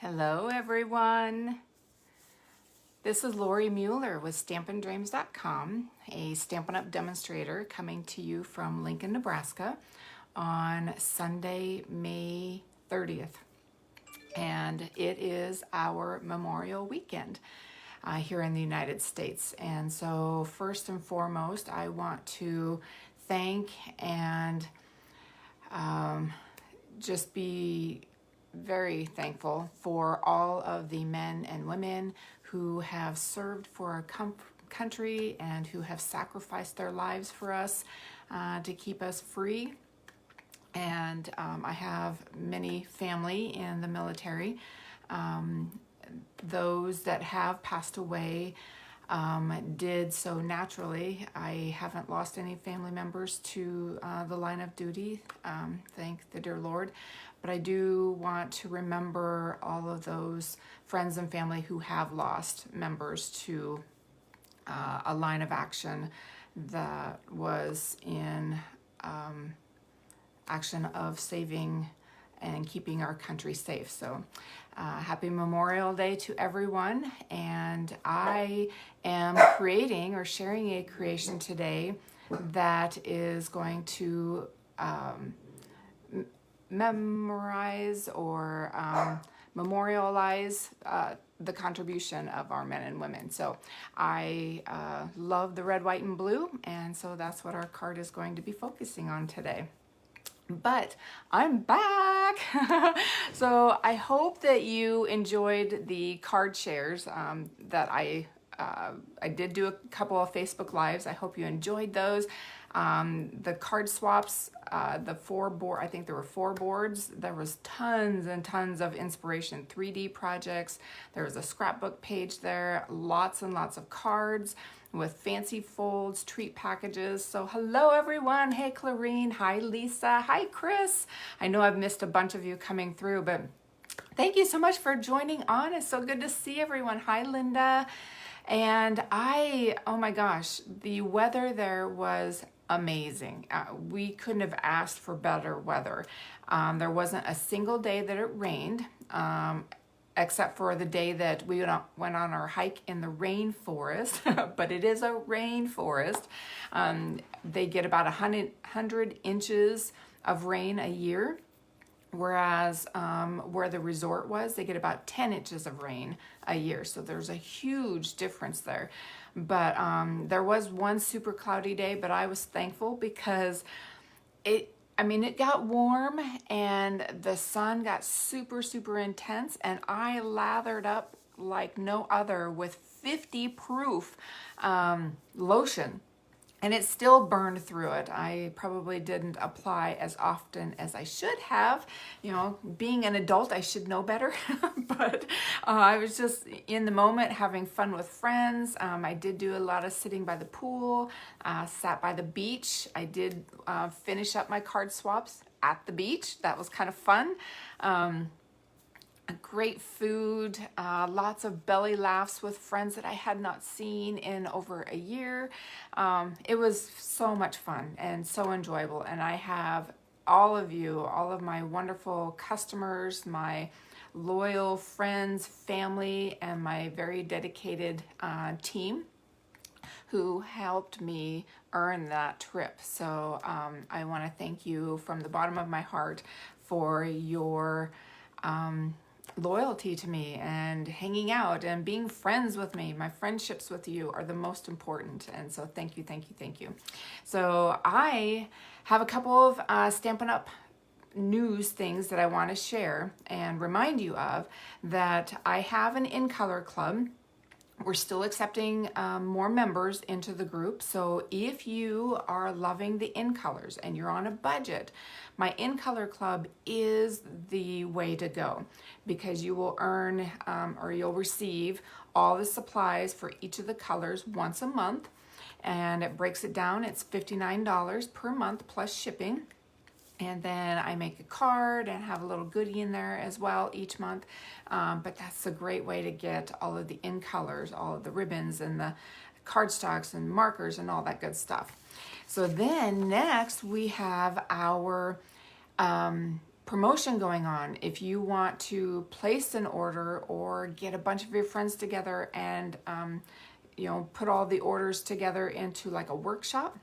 Hello everyone. This is Lori Mueller with StampinDreams.com, a Stampin' Up! Demonstrator coming to you from Lincoln, Nebraska on Sunday, May 30th. And it is our Memorial Weekend here in the United States. And so first and foremost, I want to thank and just be very thankful for all of the men and women who have served for our country and who have sacrificed their lives for us to keep us free. And I have many family in the military. Those that have passed away did so naturally. I haven't lost any family members to the line of duty, thank the dear Lord. But I do want to remember all of those friends and family who have lost members to a line of action that was in action of saving and keeping our country safe. So happy Memorial Day to everyone. And I am creating or sharing a creation today that is going to memorize or memorialize the contribution of our men and women. So I love the red, white, and blue, and so that's what our card is going to be focusing on today. But I'm back. So I hope that you enjoyed the card shares that I did do a couple of Facebook Lives. I hope you enjoyed those. The card swaps, the I think there were 4 boards. There was tons and tons of inspiration, 3D projects. There was a scrapbook page there, lots and lots of cards with fancy folds, treat packages. So hello everyone. Hey Clarine, hi Lisa, hi Chris. I know I've missed a bunch of you coming through, but thank you so much for joining on. It's so good to see everyone. Hi Linda. And oh my gosh, the weather there was amazing. We couldn't have asked for better weather. There wasn't a single day that it rained, except for the day that we went on our hike in the rainforest, but it is a rainforest. They get about 100 inches of rain a year, whereas where the resort was, they get about 10 inches of rain a year. So there's a huge difference there. But there was one super cloudy day, but I was thankful because it got warm and the sun got super, super intense, and I lathered up like no other with 50 proof lotion. And it still burned through it. I probably didn't apply as often as I should have. You know, being an adult, I should know better. But I was just in the moment having fun with friends. I did do a lot of sitting by the pool, sat by the beach. I did finish up my card swaps at the beach. That was kind of fun. Great food, lots of belly laughs with friends that I had not seen in over a year. It was so much fun and so enjoyable. And I have all of you, all of my wonderful customers, my loyal friends, family, and my very dedicated team who helped me earn that trip. So I want to thank you from the bottom of my heart for your loyalty to me and hanging out and being friends with me. My friendships with you are the most important, and so thank you, thank you, thank you. So I have a couple of Stampin' Up! News things that I want to share and remind you of. That I have an in-color club. We're still accepting more members into the group. So if you are loving the in-colors and you're on a budget, my in-color club is the way to go, because you will earn or you'll receive all the supplies for each of the colors once a month. And it breaks it down. It's $59 per month plus shipping. And then I make a card and have a little goodie in there as well each month. But that's a great way to get all of the in colors, all of the ribbons and the cardstocks and markers and all that good stuff. So then next we have our promotion going on. If you want to place an order or get a bunch of your friends together and put all the orders together into like a workshop.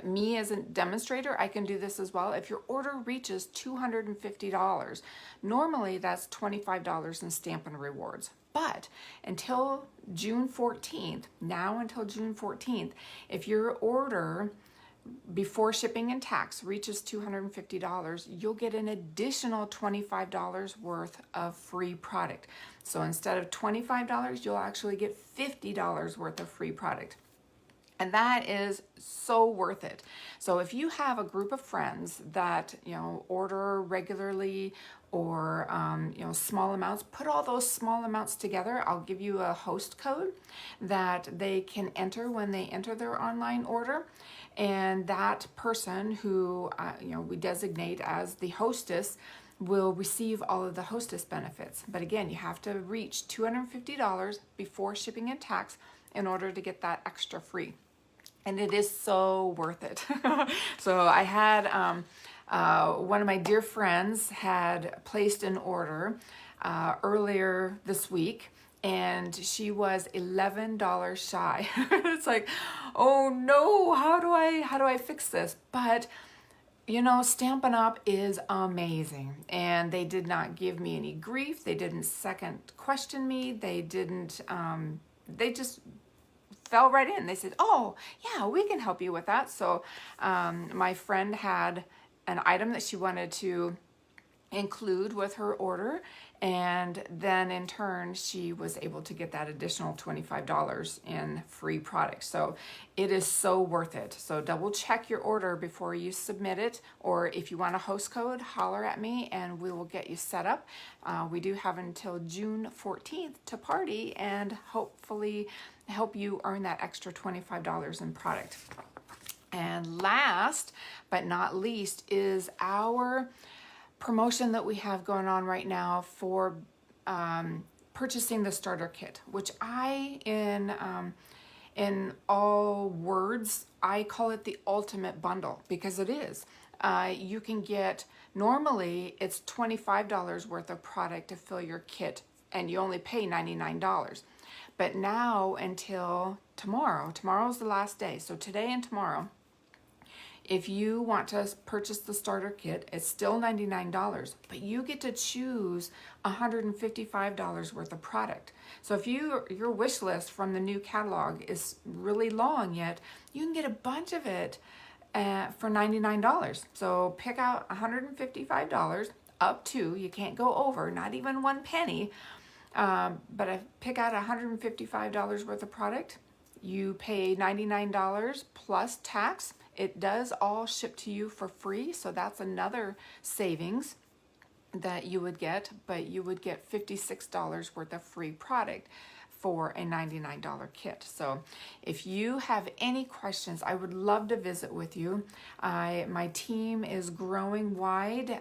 Me as a demonstrator, I can do this as well. If your order reaches $250, normally that's $25 in Stampin' rewards. But until June 14th, until June 14th, if your order before shipping and tax reaches $250, you'll get an additional $25 worth of free product. So instead of $25, you'll actually get $50 worth of free product. And that is so worth it. So if you have a group of friends that, order regularly or, small amounts, put all those small amounts together. I'll give you a host code that they can enter when they enter their online order. And that person who, we designate as the hostess will receive all of the hostess benefits. But again, you have to reach $250 before shipping and tax in order to get that extra free. And it is so worth it. So I had one of my dear friends had placed an order earlier this week, and she was $11 shy. It's like, oh no, how do I fix this? But Stampin' Up! Is amazing, and they did not give me any grief. They didn't second question me. They didn't. They just fell right in. They said, oh yeah, we can help you with that. So my friend had an item that she wanted to include with her order, and then in turn she was able to get that additional $25 in free product. So it is so worth it. So double check your order before you submit it, or if you want a host code, holler at me and we will get you set up. We do have until June 14th to party and hopefully help you earn that extra $25 in product. And last but not least is our promotion that we have going on right now for purchasing the starter kit, which in all words, I call it the ultimate bundle, because it is. You can get, normally it's $25 worth of product to fill your kit, and you only pay $99. But now until tomorrow's the last day, so today and tomorrow, if you want to purchase the starter kit, it's still $99, but you get to choose $155 worth of product. So if your wish list from the new catalog is really long yet, you can get a bunch of it for $99. So pick out $155 up to, you can't go over, not even 1 penny, but I pick out $155 worth of product. You pay $99 plus tax. It does all ship to you for free, so that's another savings that you would get, but you would get $56 worth of free product for a $99 kit. So if you have any questions, I would love to visit with you. My team is growing wide.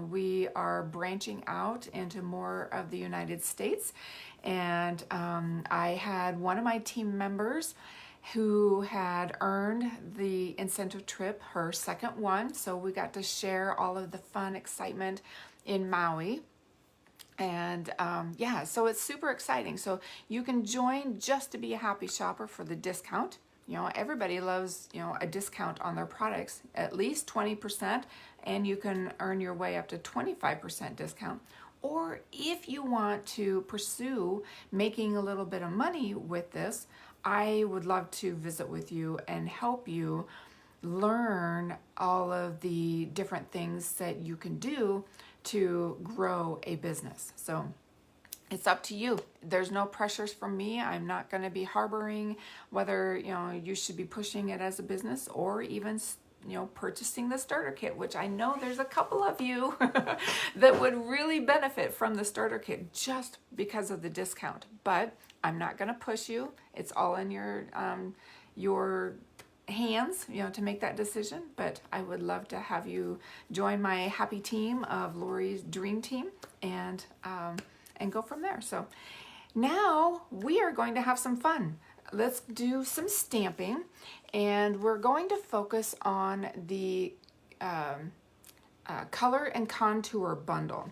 We are branching out into more of the United States, and I had one of my team members who had earned the incentive trip, her second one. So we got to share all of the fun, excitement in Maui. And so it's super exciting. So you can join just to be a happy shopper for the discount. Everybody loves, a discount on their products, at least 20%, and you can earn your way up to 25% discount. Or if you want to pursue making a little bit of money with this, I would love to visit with you and help you learn all of the different things that you can do to grow a business. So it's up to you. There's no pressures from me. I'm not going to be harboring whether you should be pushing it as a business or even purchasing the starter kit, which I know there's a couple of you that would really benefit from the starter kit just because of the discount. But I'm not going to push you. It's all in your hands, to make that decision. But I would love to have you join my happy team of Lori's dream team and go from there. So now we are going to have some fun. Let's do some stamping, and we're going to focus on the Color and Contour Bundle.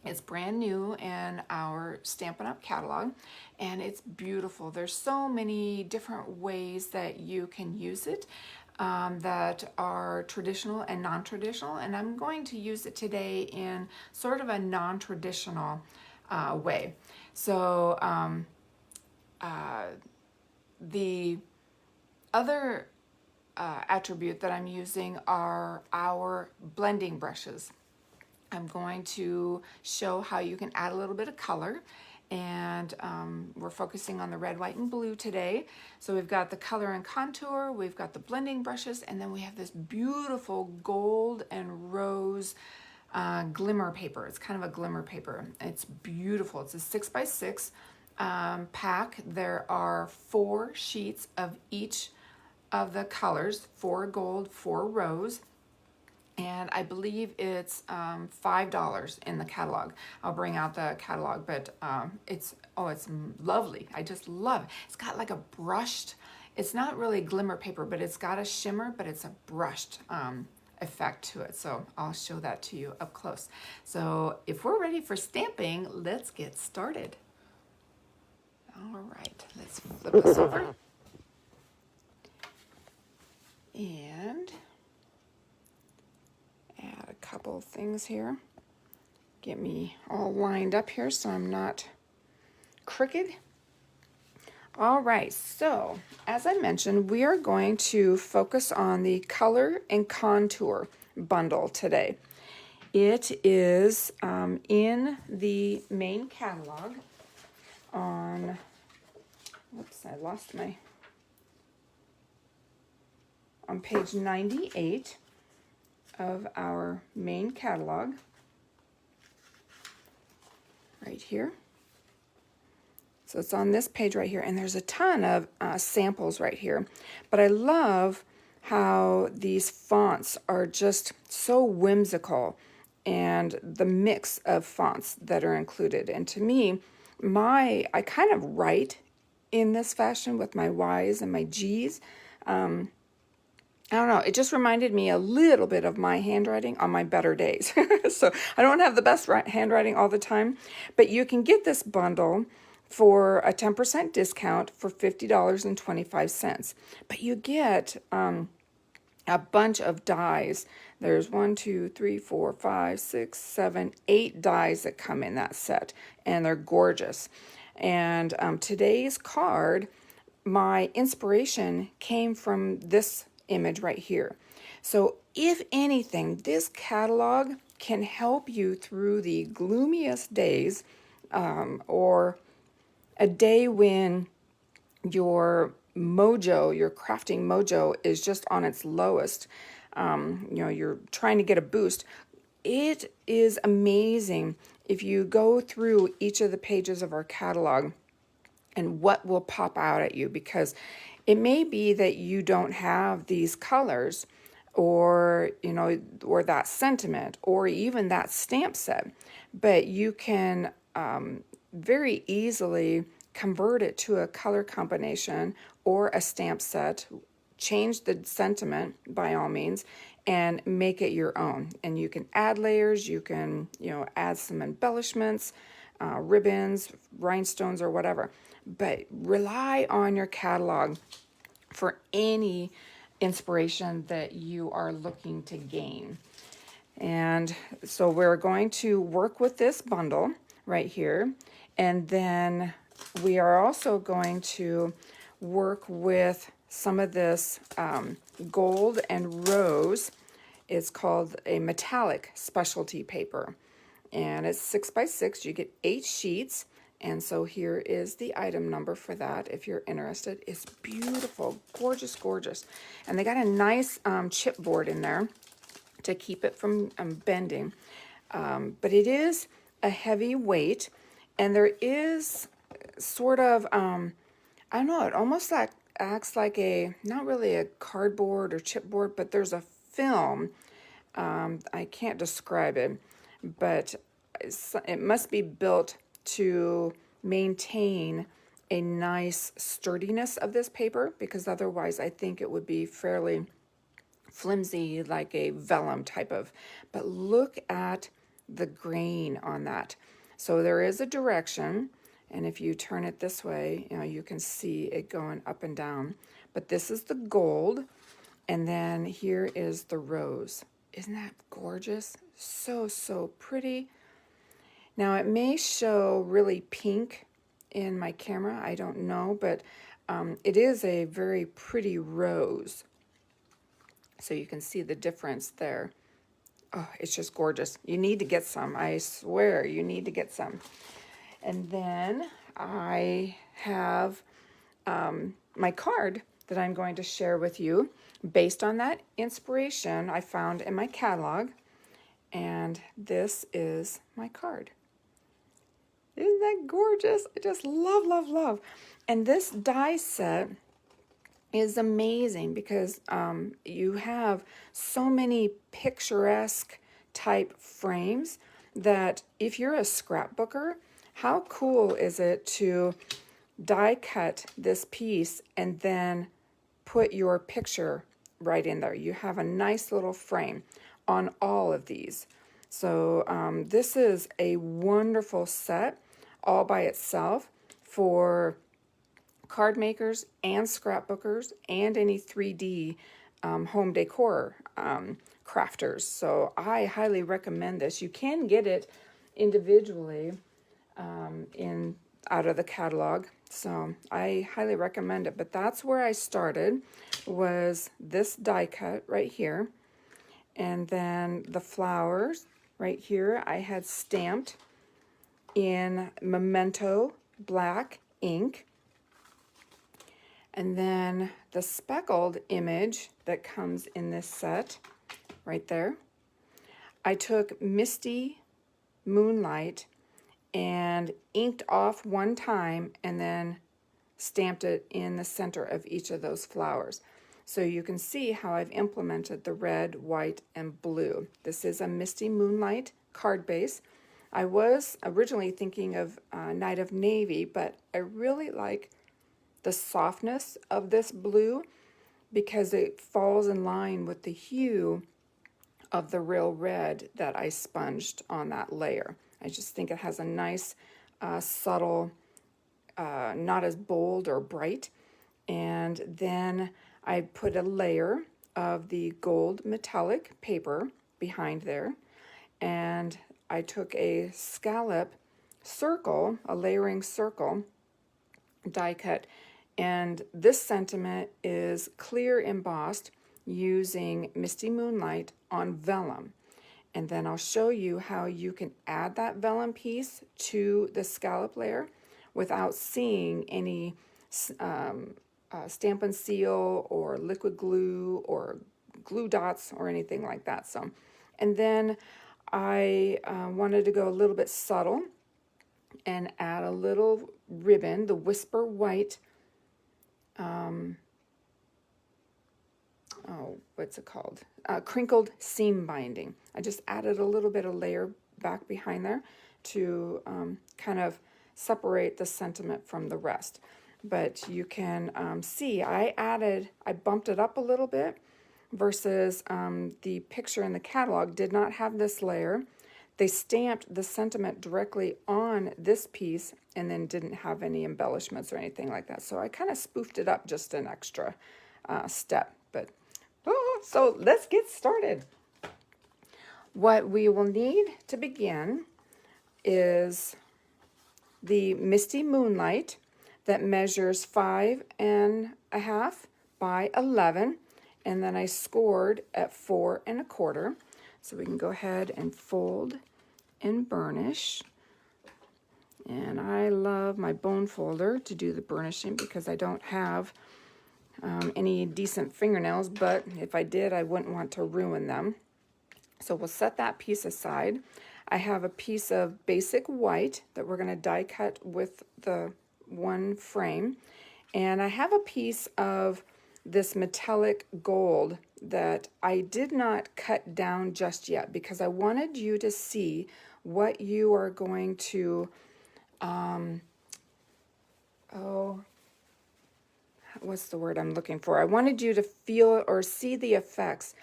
It's brand new in our Stampin' Up! Catalog, and it's beautiful. There's so many different ways that you can use it that are traditional and non-traditional, and I'm going to use it today in sort of a non-traditional way. So the other attribute that I'm using are our blending brushes. I'm going to show how you can add a little bit of color, and we're focusing on the red, white, and blue today. So we've got the color and contour, we've got the blending brushes, and then we have this beautiful gold and rose glimmer paper. It's kind of a glimmer paper. It's beautiful. It's a 6x6 pack. There are 4 sheets of each of the colors, 4 gold, 4 rose. And I believe it's $5 in the catalog. I'll bring out the catalog, but it's lovely. I just love it. It's got like a brushed, it's not really glimmer paper, but it's got a shimmer, but it's a brushed effect to it. So I'll show that to you up close. So if we're ready for stamping, let's get started. All right, let's flip this over. And add a couple of things here. Get me all lined up here so I'm not crooked. All right, so as I mentioned, we are going to focus on the color and contour bundle today. It is in the main catalog on, whoops, I lost my, on page 98 of our main catalog, right here. So it's on this page right here, and there's a ton of samples right here. But I love how these fonts are just so whimsical, and the mix of fonts that are included. And to me, I kind of write in this fashion with my Y's and my G's. I don't know, it just reminded me a little bit of my handwriting on my better days. So I don't have the best handwriting all the time, but you can get this bundle for a 10% discount for $50.25. But you get a bunch of dies. There's 1, 2, 3, 4, 5, 6, 7, 8 dies that come in that set, and they're gorgeous. And today's card, my inspiration came from this image right here. So if anything, this catalog can help you through the gloomiest days, or a day when your mojo, your crafting mojo is just on its lowest. You're trying to get a boost. It is amazing if you go through each of the pages of our catalog and what will pop out at you, because it may be that you don't have these colors or that sentiment or even that stamp set, but you can very easily convert it to a color combination or a stamp set, change the sentiment by all means, and make it your own. And you can add layers, you can add some embellishments, ribbons, rhinestones, or whatever. But rely on your catalog for any inspiration that you are looking to gain. And so we're going to work with this bundle right here. And then we are also going to work with some of this gold and rose. It's called a metallic specialty paper. And it's 6x6. You get 8 sheets. And so here is the item number for that if you're interested. It's beautiful, gorgeous, gorgeous. And they got a nice chipboard in there to keep it from bending. But it is a heavy weight, and there is sort of, I don't know, it almost acts like not really a cardboard or chipboard, but there's a film. I can't describe it, but it must be built to maintain a nice sturdiness of this paper, because otherwise I think it would be fairly flimsy, like a vellum type of, but look at the grain on that. So there is a direction, and if you turn it this way, you know, you can see it going up and down. But this is the gold, and then here is the rose. Isn't that gorgeous? So, so pretty. Now it may show really pink in my camera, I don't know, but it is a very pretty rose. So you can see the difference there. Oh, it's just gorgeous. You need to get some. I swear you need to get some. And then I have my card that I'm going to share with you based on that inspiration I found in my catalog. And this is my card. Isn't that gorgeous? I just love, love, love. And this die set is amazing because you have so many picturesque type frames that if you're a scrapbooker, how cool is it to die cut this piece and then put your picture right in there. You have a nice little frame on all of these. So this is a wonderful set all by itself for card makers and scrapbookers and any 3D home decor crafters. So I highly recommend this. You can get it individually out of the catalog. So I highly recommend it. But that's where I started, was this die cut right here. And then the flowers right here I had stamped in Memento black ink. And then the speckled image that comes in this set right there, I took Misty Moonlight and inked off one time and then stamped it in the center of each of those flowers. So you can see how I've implemented the red, white, and blue. This is a Misty Moonlight card base. I was originally thinking of Night of Navy, but I really like the softness of this blue because it falls in line with the hue of the real red that I sponged on that layer. I just think it has a nice, subtle, not as bold or bright. And then I put a layer of the gold metallic paper behind there. And I took a scallop circle, a layering circle, die cut. And this sentiment is clear embossed using Misty Moonlight on vellum. And then I'll show you how you can add that vellum piece to the scallop layer without seeing any Stampin' Seal or liquid glue or glue dots or anything like that. So, and then I wanted to go a little bit subtle and add a little ribbon, the Whisper White, what's it called? Crinkled seam binding. I just added a little bit of layer back behind there to kind of separate the sentiment from the rest. But you can see I bumped it up a little bit versus the picture in the catalog did not have this layer. They stamped the sentiment directly on this piece and then didn't have any embellishments or anything like that. So I kind of spoofed it up just an extra step. But so let's get started. What we will need to begin is the Misty Moonlight that measures 5.5 by 11, and then I scored at 4 1/4. So we can go ahead and fold and burnish. And I love my bone folder to do the burnishing because I don't have any decent fingernails, but if I did, I wouldn't want to ruin them. So we'll set that piece aside. I have a piece of basic white that we're going to die cut with the one frame. And I have a piece of this metallic gold that I did not cut down just yet because I wanted you to see what you are going to, what's the word I'm looking for? I wanted you to feel or see the effects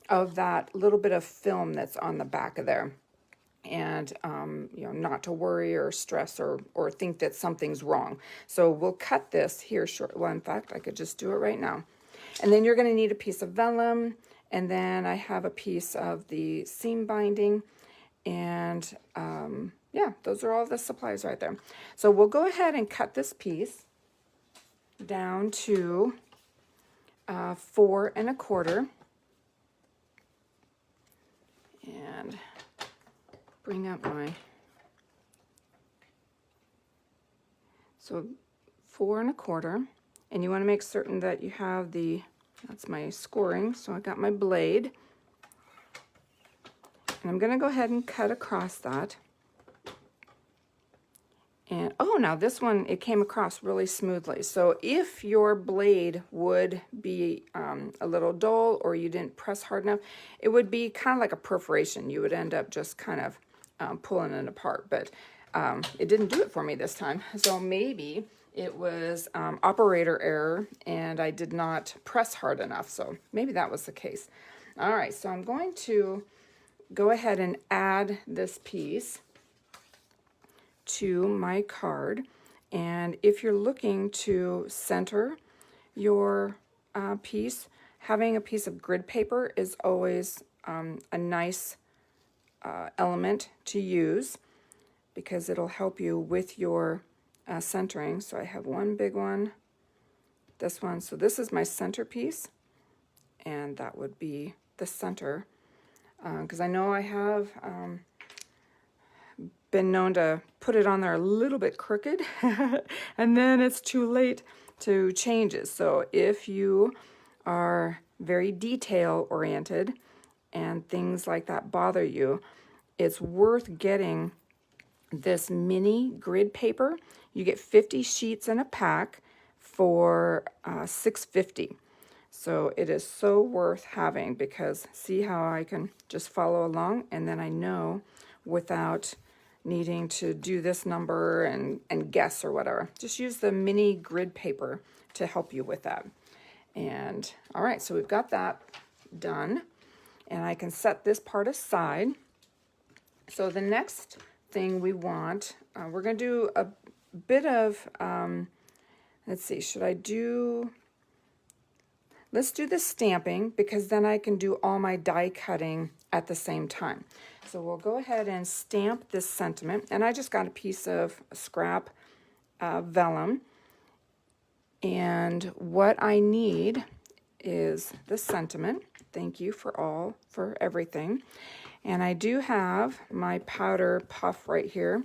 of that little bit of film that's on the back of there. And, you know, not to worry or stress or think that something's wrong. So we'll cut this here short. Well, in fact, I could just do it right now. And then you're going to need a piece of vellum. And then I have a piece of the seam binding. And, yeah, those are all the supplies right there. So we'll go ahead and cut this piece down to 4 1/4. And bring up my, so 4 1/4, and you want to make certain that you have the, that's my scoring, so I got my blade, and I'm going to go ahead and cut across that. And oh, now this one, it came across really smoothly. So if your blade would be a little dull or you didn't press hard enough, it would be kind of like a perforation. You would end up just kind of pulling it apart, but it didn't do it for me this time. So maybe it was operator error and I did not press hard enough. So maybe that was the case. All right, so I'm going to go ahead and add this piece to my card. And if you're looking to center your piece, having a piece of grid paper is always a nice element to use because it'll help you with your centering. So I have one big one, this one. So this is my centerpiece, and that would be the center. Because I know I have been known to put it on there a little bit crooked, and then it's too late to change it. So if you are very detail oriented and things like that bother you, it's worth getting this mini grid paper. You get 50 sheets in a pack for $6.50. So it is so worth having because see how I can just follow along, and then I know without needing to do this number and guess or whatever. Just use the mini grid paper to help you with that. And all right, so we've got that done, and I can set this part aside. So the next thing we want, we're going to do a bit of, let's see, let's do the stamping because then I can do all my die cutting at the same time. So we'll go ahead and stamp this sentiment, and I just got a piece of scrap vellum, and what I need is the sentiment. Thank you for everything. And I do have my powder puff right here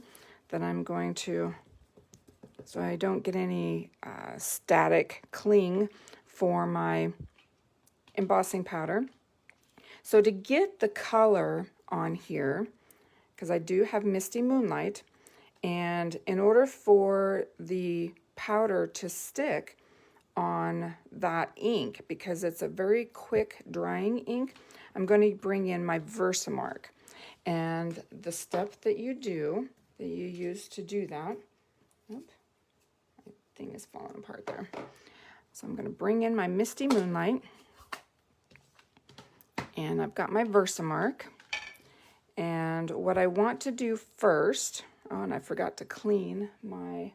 that I'm going to, so I don't get any static cling for my embossing powder. So to get the color on here, because I do have Misty Moonlight, and in order for the powder to stick on that ink, because it's a very quick drying ink, I'm going to bring in my Versamark. And the step that you use to do that, oops, my thing is falling apart there. So I'm going to bring in my Misty Moonlight, and I've got my Versamark. And what I want to do first, oh, and I forgot to clean my,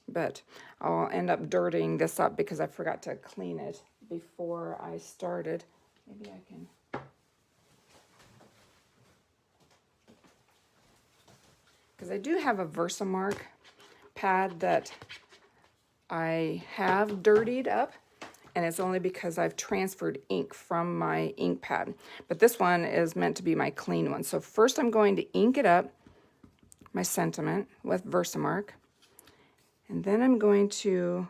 but I'll end up dirtying this up because I forgot to clean it before I started. Maybe I can, because I do have a Versamark pad that I have dirtied up, and it's only because I've transferred ink from my ink pad. But this one is meant to be my clean one. So first I'm going to ink it up, my sentiment, with Versamark. And then I'm going to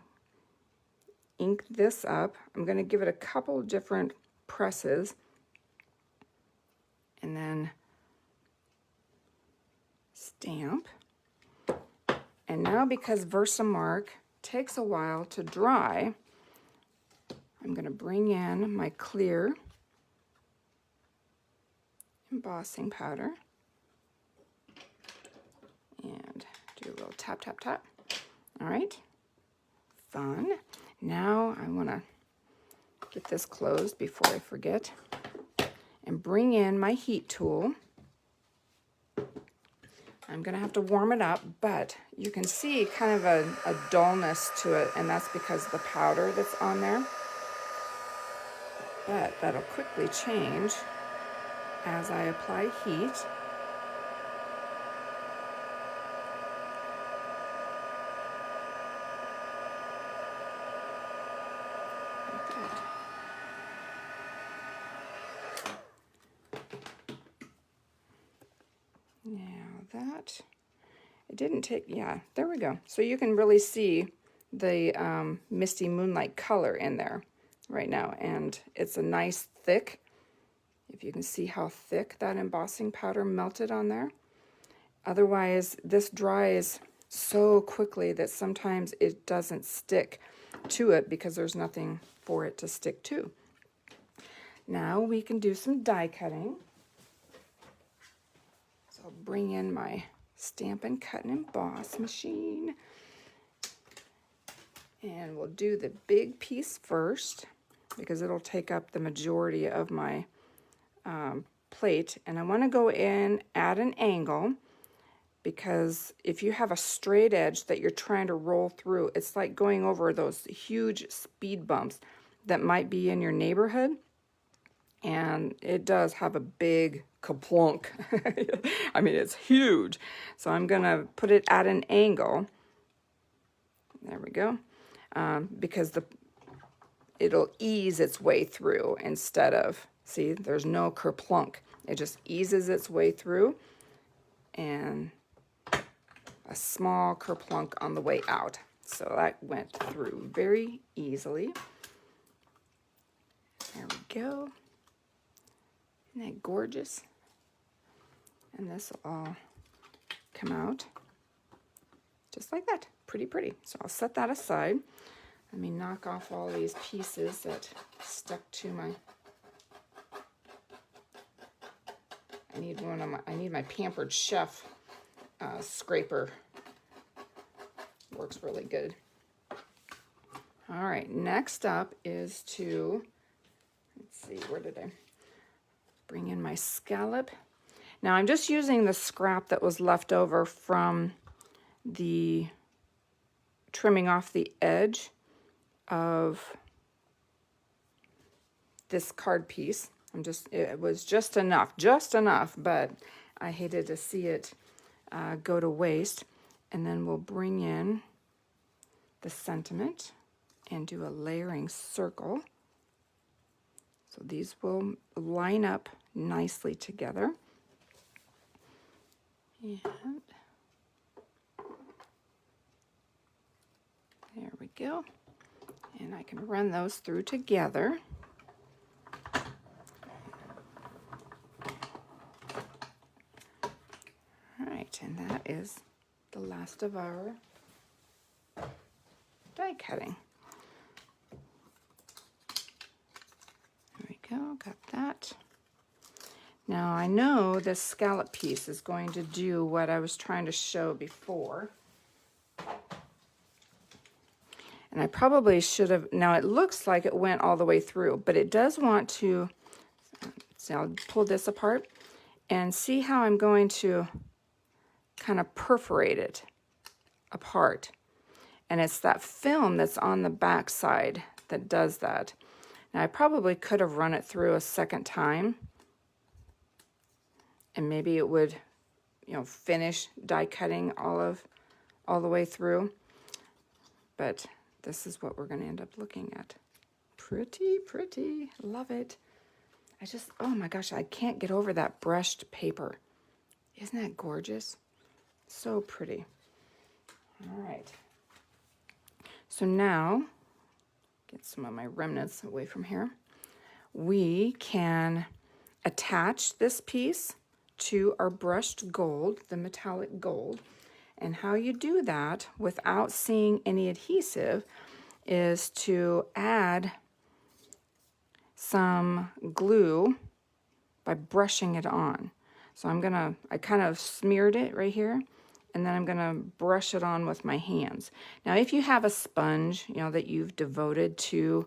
ink this up. I'm going to give it a couple different presses. And then stamp. And now because Versamark takes a while to dry, I'm going to bring in my clear embossing powder and do a little tap, tap, tap. All right. fun. Now I want to get this closed before I forget and bring in my heat tool. I'm going to have to warm it up, but you can see kind of a dullness to it, and that's because of the powder that's on there. But that'll quickly change as I apply heat. It didn't take, yeah, there we go. So you can really see the Misty Moonlight color in there right now. And it's a nice thick, if you can see how thick that embossing powder melted on there. Otherwise, this dries so quickly that sometimes it doesn't stick to it because there's nothing for it to stick to. Now we can do some die cutting. So I'll bring in my Stampin' Cut and Emboss machine. And we'll do the big piece first because it'll take up the majority of my plate. And I want to go in at an angle because if you have a straight edge that you're trying to roll through, it's like going over those huge speed bumps that might be in your neighborhood. And it does have a big kaplunk. I mean, it's huge. So I'm going to put it at an angle. There we go. Because it'll ease its way through instead of, see, there's no kerplunk. It just eases its way through. And a small kerplunk on the way out. So that went through very easily. There we go. Isn't that gorgeous? And this will all come out just like that. Pretty, pretty. So I'll set that aside. Let me knock off all these pieces that stuck to my... I need my Pampered Chef scraper. Works really good. All right, next up is to, let's see, where did I bring in my scallop? Now I'm just using the scrap that was left over from the trimming off the edge of this card piece. It was just enough, but I hated to see it go to waste. And then we'll bring in the sentiment and do a layering circle. So these will line up nicely together. And there we go. And I can run those through together. All right, and that is the last of our die cutting. There we go, got that. Now I know this scallop piece is going to do what I was trying to show before. And I probably should have, now it looks like it went all the way through, but it does want to, so I'll pull this apart and see how I'm going to kind of perforate it apart. And it's that film that's on the back side that does that. Now I probably could have run it through a second time and maybe it would, you know, finish die cutting all the way through. But this is what we're going to end up looking at. Pretty, pretty. Love it. Oh my gosh, I can't get over that brushed paper. Isn't that gorgeous? So pretty. All right. So now, get some of my remnants away from here. We can attach this piece to our brushed gold, the metallic gold. And how you do that without seeing any adhesive is to add some glue by brushing it on. So I kind of smeared it right here, and then I'm going to brush it on with my hands. Now, if you have a sponge, that you've devoted to,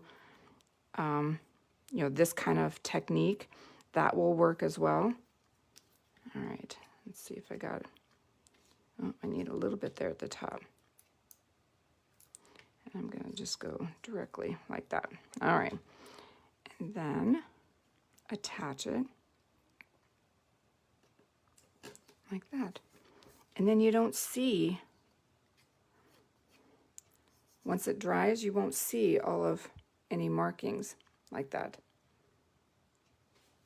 this kind of technique, that will work as well. All right, let's see if I got it. Oh, I need a little bit there at the top. And I'm going to just go directly like that. All right, and then attach it like that. And then you don't see, once it dries, you won't see all of any markings like that.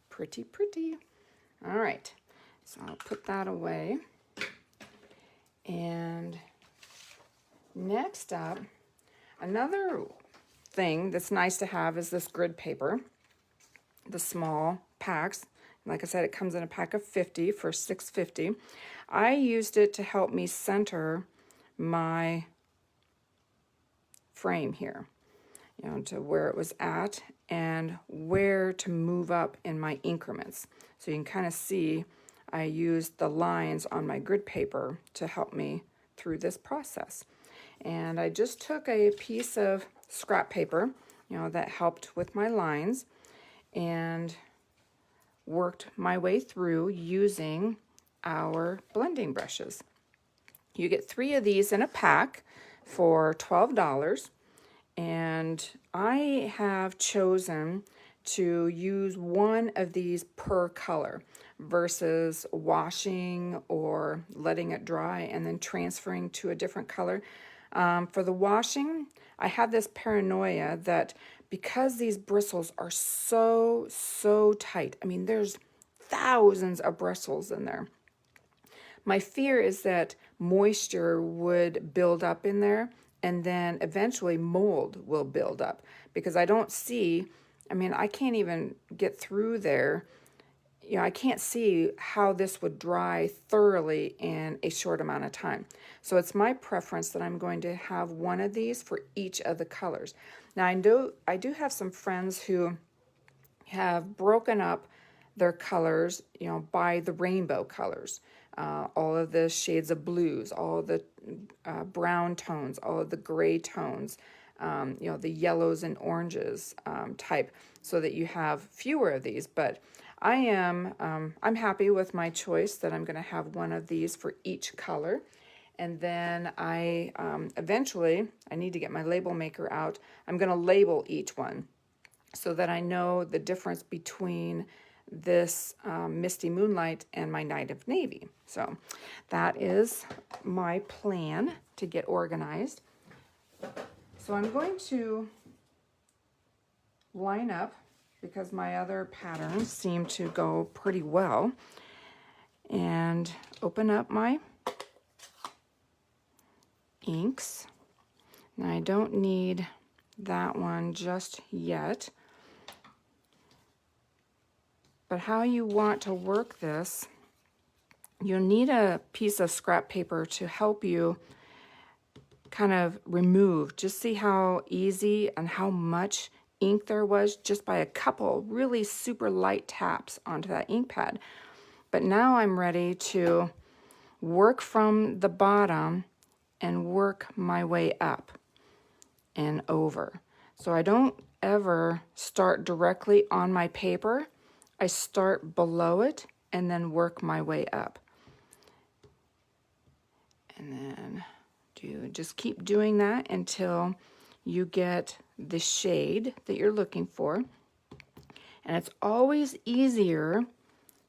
Pretty, pretty. All right, so I'll put that away. And next up, another thing that's nice to have is this grid paper, the small packs. Like I said, it comes in a pack of 50 for $6.50. I used it to help me center my frame here, to where it was at and where to move up in my increments. So you can kind of see I used the lines on my grid paper to help me through this process. And I just took a piece of scrap paper, that helped with my lines, and worked my way through using our blending brushes. You get 3 of these in a pack for $12, and I have chosen to use one of these per color versus washing or letting it dry and then transferring to a different color. For the washing, I have this paranoia that because these bristles are so tight, I mean, there's thousands of bristles in there. My fear is that moisture would build up in there, and then eventually mold will build up, because I don't see, I can't even get through there. I can't see how this would dry thoroughly in a short amount of time. So it's my preference that I'm going to have one of these for each of the colors. Now, I do have some friends who have broken up their colors, by the rainbow colors. All of the shades of blues, all of the brown tones, all of the gray tones, the yellows and oranges type, so that you have fewer of these. But I'm happy with my choice that I'm going to have one of these for each color. And then eventually, I need to get my label maker out. I'm going to label each one so that I know the difference between this Misty Moonlight and my Night of Navy. So that is my plan to get organized. So I'm going to line up, because my other patterns seem to go pretty well, and open up my inks. Now, I don't need that one just yet, but how you want to work this, you'll need a piece of scrap paper to help you kind of remove. Just see how easy and how much ink there was just by a couple really super light taps onto that ink pad. But now I'm ready to work from the bottom and work my way up and over. So I don't ever start directly on my paper. I start below it and then work my way up. And then just keep doing that until you get the shade that you're looking for. And it's always easier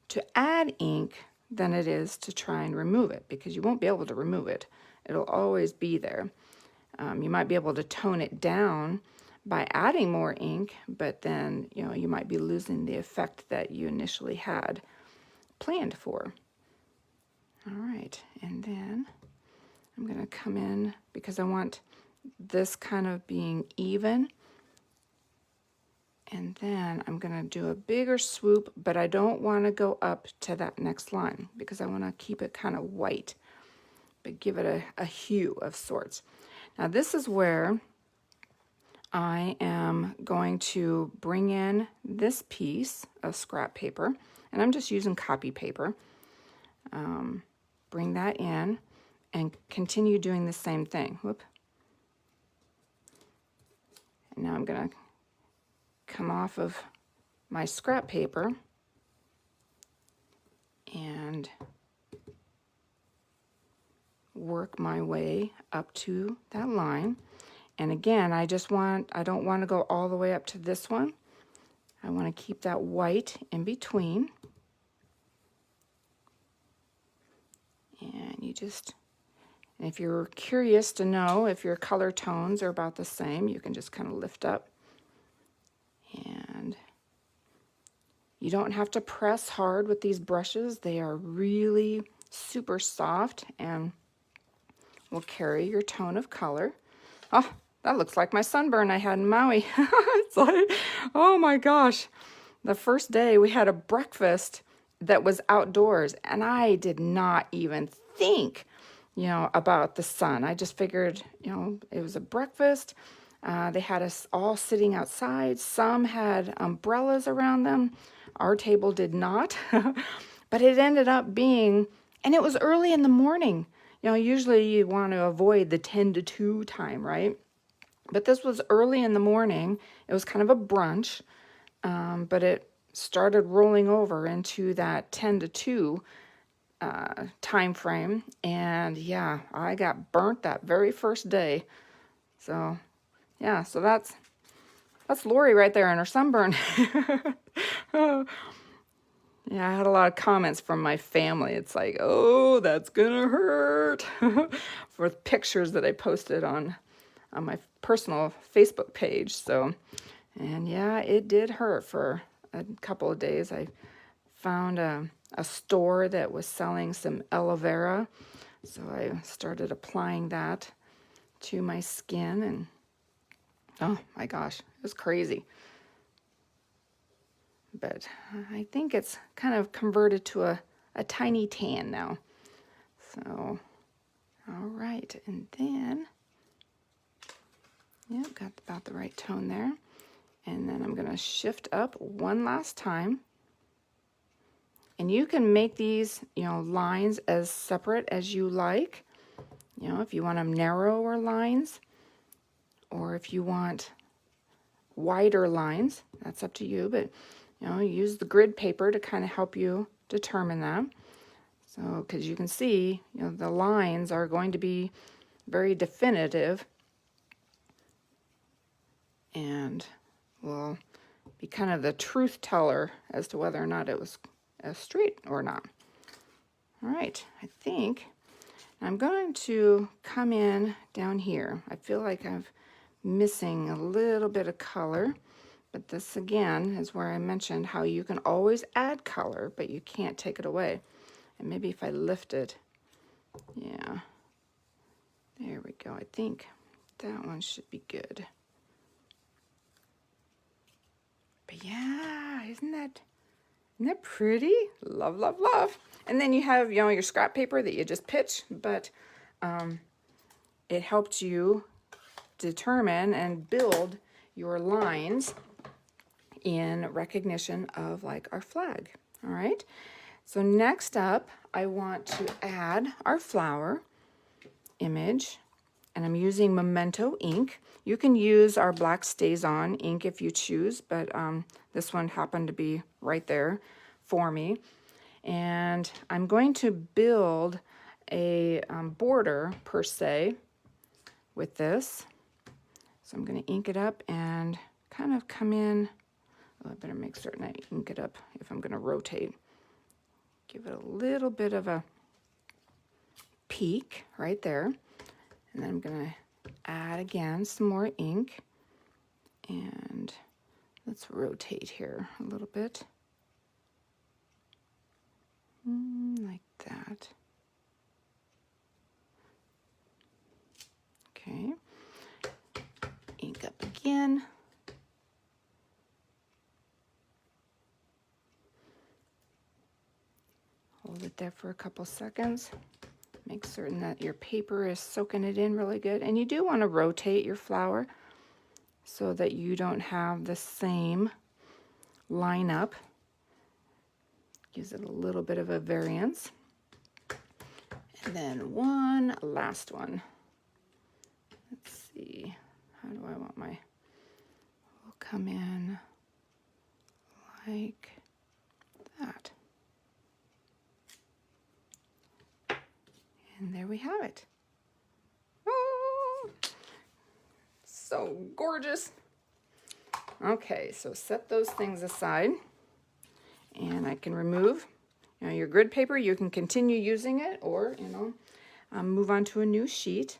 to add ink than it is to try and remove it, because you won't be able to remove it. It'll always be there. You might be able to tone it down by adding more ink, but then you might be losing the effect that you initially had planned for. All right, and then I'm going to come in, because I want this kind of being even, and then I'm going to do a bigger swoop, but I don't want to go up to that next line, because I want to keep it kind of white, but give it a hue of sorts. Now this is where I am going to bring in this piece of scrap paper, and I'm just using copy paper. Bring that in, and continue doing the same thing. Whoop. And now I'm going to come off of my scrap paper and work my way up to that line. And again, I don't want to go all the way up to this one. I want to keep that white in between. And and if you're curious to know if your color tones are about the same, you can just kind of lift up. And you don't have to press hard with these brushes. They are really super soft and will carry your tone of color. Oh, that looks like my sunburn I had in Maui. It's like, oh my gosh. The first day we had a breakfast that was outdoors, and I did not even think, about the sun. I just figured, it was a breakfast. They had us all sitting outside. Some had umbrellas around them. Our table did not. But it ended up being, and it was early in the morning. Usually you want to avoid the 10 to 2 time, right? But this was early in the morning. It was kind of a brunch, but it started rolling over into that 10 to 2 time frame. And yeah, I got burnt that very first day. So yeah, so that's Lori right there in her sunburn. Yeah, I had a lot of comments from my family. It's like, oh, that's gonna hurt, for pictures that I posted on my personal Facebook page. So, and yeah, it did hurt for a couple of days. I found a store that was selling some aloe vera, so I started applying that to my skin, and oh my gosh, it was crazy. But I think it's kind of converted to a tiny tan now. So, all right, and then, yeah, got about the right tone there. And then I'm gonna shift up one last time. And you can make these, lines as separate as you like. If you want them narrower lines, or if you want wider lines, that's up to you. But, use the grid paper to kind of help you determine that. So, because you can see, the lines are going to be very definitive and will be kind of the truth teller as to whether or not it was straight or not. All right, I think I'm going to come in down here. I feel like I'm missing a little bit of color, but this again is where I mentioned how you can always add color, but you can't take it away. And maybe if I lift it, yeah, there we go. I think that one should be good. But yeah, isn't that pretty? Love, love, love. And then you have, your scrap paper that you just pitch, but it helped you determine and build your lines in recognition of like our flag. All right. So next up, I want to add our flower image, and I'm using Memento ink. You can use our black StazOn ink if you choose, but this one happened to be right there for me. And I'm going to build a border per se with this. So I'm going to ink it up and kind of come in. Oh, I better make certain I ink it up if I'm going to rotate. Give it a little bit of a peak right there. And then I'm going to add again some more ink. And let's rotate here a little bit. Like that. Okay. Ink up again. Hold it there for a couple seconds. Make certain that your paper is soaking it in really good. And you do want to rotate your flower so that you don't have the same line up. Gives it a little bit of a variance. And then one last one. Let's see, how do I want my, will come in like that. And there we have it. Oh, so gorgeous. Okay, so set those things aside, and I can remove, you know, your grid paper. You can continue using it, or, you know, move on to a new sheet.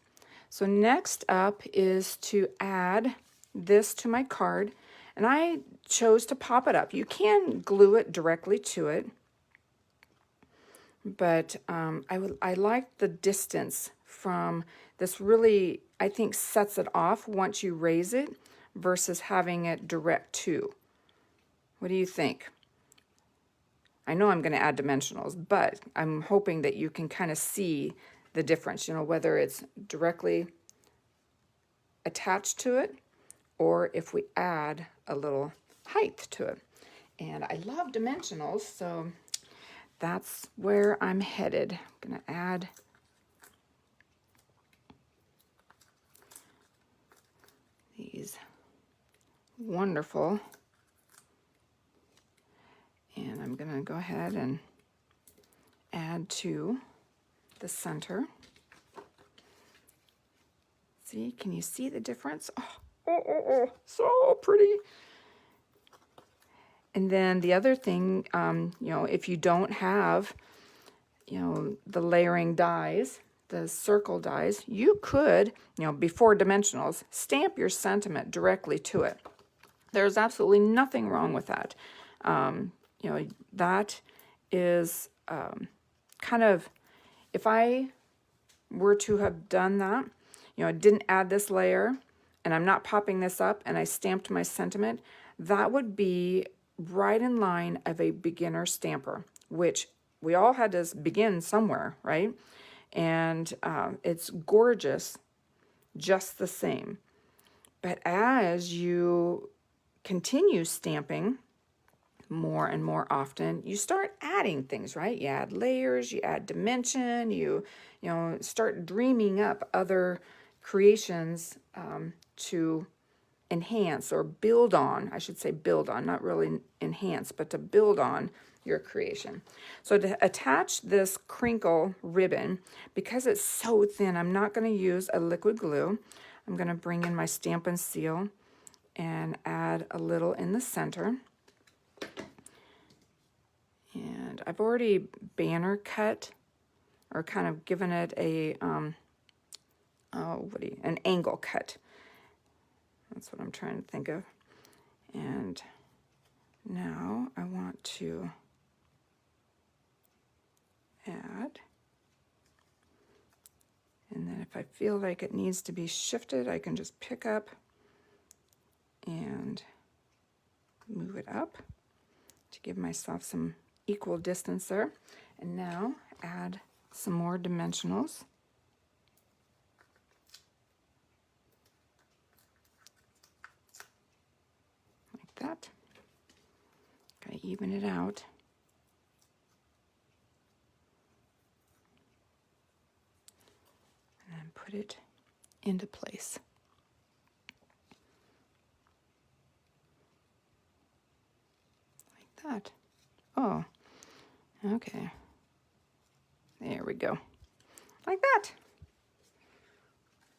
So next up is to add this to my card, and I chose to pop it up. You can glue it directly to it, but I like the distance from this. Really, I think, sets it off once you raise it versus having it direct to. What do you think? I know I'm going to add dimensionals, but I'm hoping that you can kind of see the difference, you know, whether it's directly attached to it or if we add a little height to it. And I love dimensionals, so that's where I'm headed. I'm going to add these wonderful, and I'm going to go ahead and add to the center. See, can you see the difference? Oh, so pretty. And then the other thing, you know, if you don't have, you know, the layering dies, the circle dies, you could, you know, before dimensionals, stamp your sentiment directly to it. There's absolutely nothing wrong with that. You know, that is kind of, if I were to have done that, you know, I didn't add this layer and I'm not popping this up and I stamped my sentiment, that would be right in line of a beginner stamper, which we all had to begin somewhere, right? And it's gorgeous just the same. But as you continue stamping more and more often, you start adding things, right? You add layers, you add dimension, you know, start dreaming up other creations to enhance or build on. I should say build on, not really enhance, but to build on your creation. So to attach this crinkle ribbon, because it's so thin, I'm not going to use a liquid glue. I'm going to bring in my Stampin' Seal and add a little in the center. And I've already banner cut, or kind of given it a an angle cut. That's what I'm trying to think of. And now I want to add, and then if I feel like it needs to be shifted, I can just pick up and move it up to give myself some equal distance there. And now add some more dimensionals. Like that. Gotta even it out. And then put it into place. Like that. Oh, okay. There we go. Like that.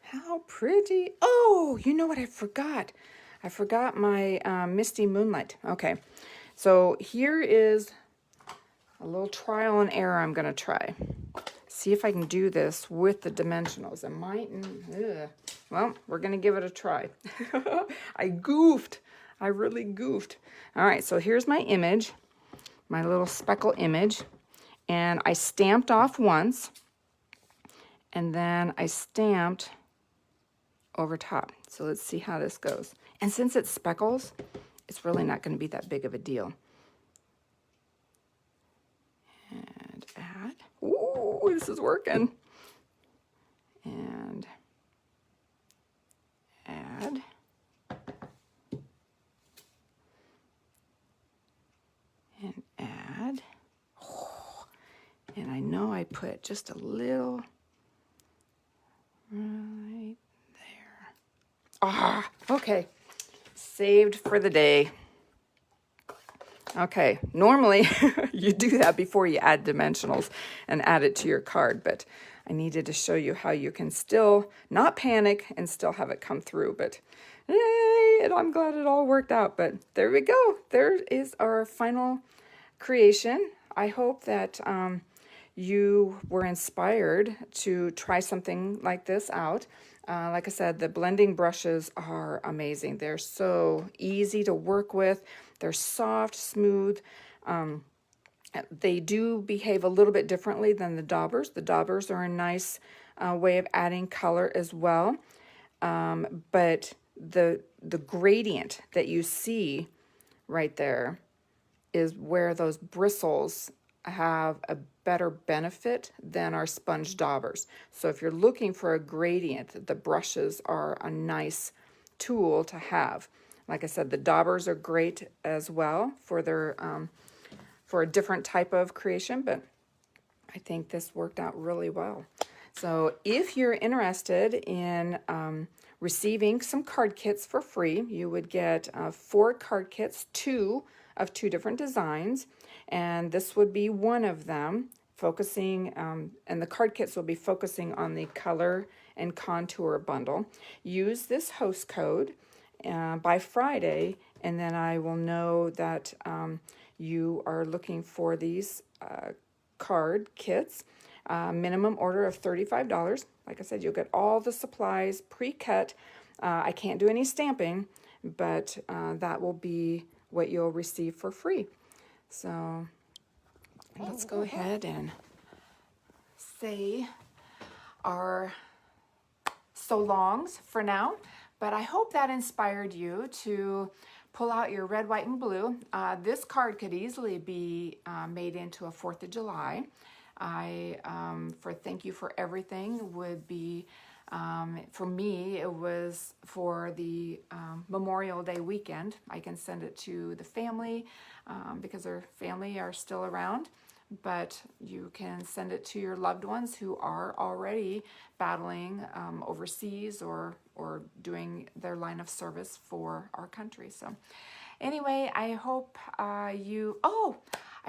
How pretty. Oh, you know what I forgot? I forgot my Misty Moonlight. Okay, so here is a little trial and error I'm going to try. See if I can do this with the dimensionals. I might, well, we're going to give it a try. I goofed. I really goofed. All right, so here's my image, my little speckle image, and I stamped off once, and then I stamped over top. So let's see how this goes. And since it's speckles, it's really not going to be that big of a deal. And add. Ooh, this is working. And add. And add. Oh, And I know I put just a little right there. Ah, okay. Saved for the day. Okay, normally you do that before you add dimensionals and add it to your card, but I needed to show you how you can still not panic and still have it come through, but yay, and I'm glad it all worked out. But there we go. There is our final creation. I hope that you were inspired to try something like this out. Like I said, the blending brushes are amazing. They're so easy to work with. They're soft, smooth. They do behave a little bit differently than the daubers. The daubers are a nice way of adding color as well. But the gradient that you see right there is where those bristles have a better benefit than our sponge daubers. So if you're looking for a gradient, the brushes are a nice tool to have. Like I said, the daubers are great as well for their for a different type of creation, but I think this worked out really well. So if you're interested in receiving some card kits for free, you would get 4 card kits, 2 of 2 different designs, and this would be one of them, focusing, and the card kits will be focusing on the color and contour bundle. Use this host code by Friday, and then I will know that you are looking for these card kits. Minimum order of $35. Like I said, you'll get all the supplies pre-cut. I can't do any stamping, but that will be what you'll receive for free. So let's go ahead and say our so longs for now. But I hope that inspired you to pull out your red, white, and blue. This card could easily be made into a 4th of July. For thank you for everything would be, for me, it was for the Memorial Day weekend. I can send it to the family because their family are still around, but you can send it to your loved ones who are already battling overseas or doing their line of service for our country. So anyway, I hope I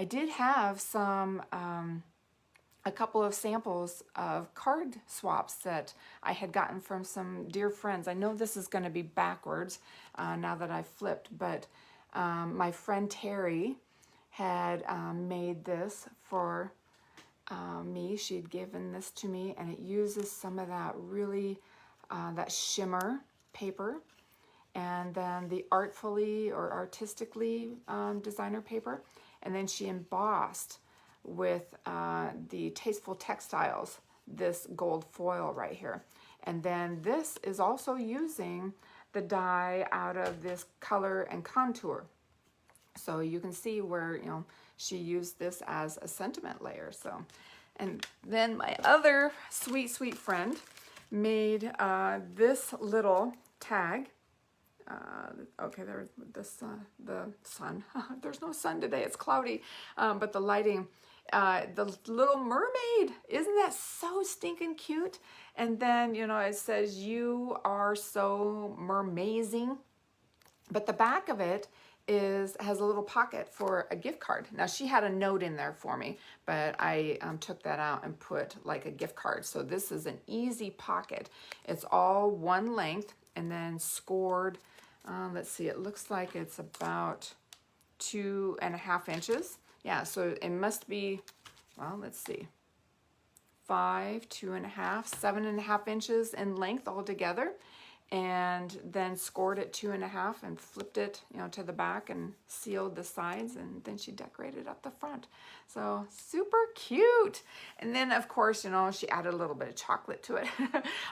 did have some a couple of samples of card swaps that I had gotten from some dear friends. I know this is going to be backwards now that I've flipped, but my friend Terry had made this for me. She'd given this to me, and it uses some of that really, that shimmer paper, and then the artfully or artistically designer paper, and then she embossed with the Tasteful Textiles, this gold foil right here. And then this is also using the dye out of this color and contour. So you can see where, you know, she used this as a sentiment layer. So, and then my other sweet, sweet friend made this little tag. Okay, there's this, the sun. There's no sun today, it's cloudy, but the lighting, the little mermaid, isn't that so stinking cute? And then, you know, it says, "You are so mermazing." But the back of it has a little pocket for a gift card. Now she had a note in there for me, but I took that out and put like a gift card. So this is an easy pocket. It's all one length and then scored. Let's see, it looks like it's about 2.5 inches. Yeah, so it must be, well, let's see, 5, 2.5, 7.5 inches in length altogether, and then scored it 2.5 and flipped it, you know, to the back and sealed the sides, and then she decorated up the front. So super cute. And then of course, you know, she added a little bit of chocolate to it.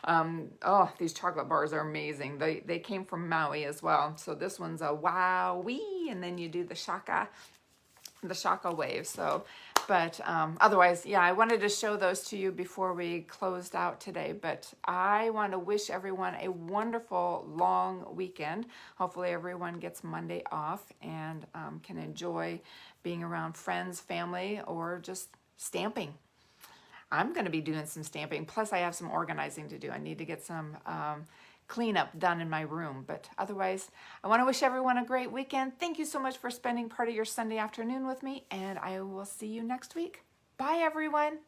Oh, these chocolate bars are amazing. They came from Maui as well. So this one's a wowee, and then you do the shaka wave. So, but otherwise, yeah, I wanted to show those to you before we closed out today. But I want to wish everyone a wonderful long weekend. Hopefully everyone gets Monday off and can enjoy being around friends, family, or just stamping. I'm going to be doing some stamping. Plus, I have some organizing to do. I need to get some cleanup done in my room. But otherwise, I want to wish everyone a great weekend. Thank you so much for spending part of your Sunday afternoon with me, and I will see you next week. Bye, everyone.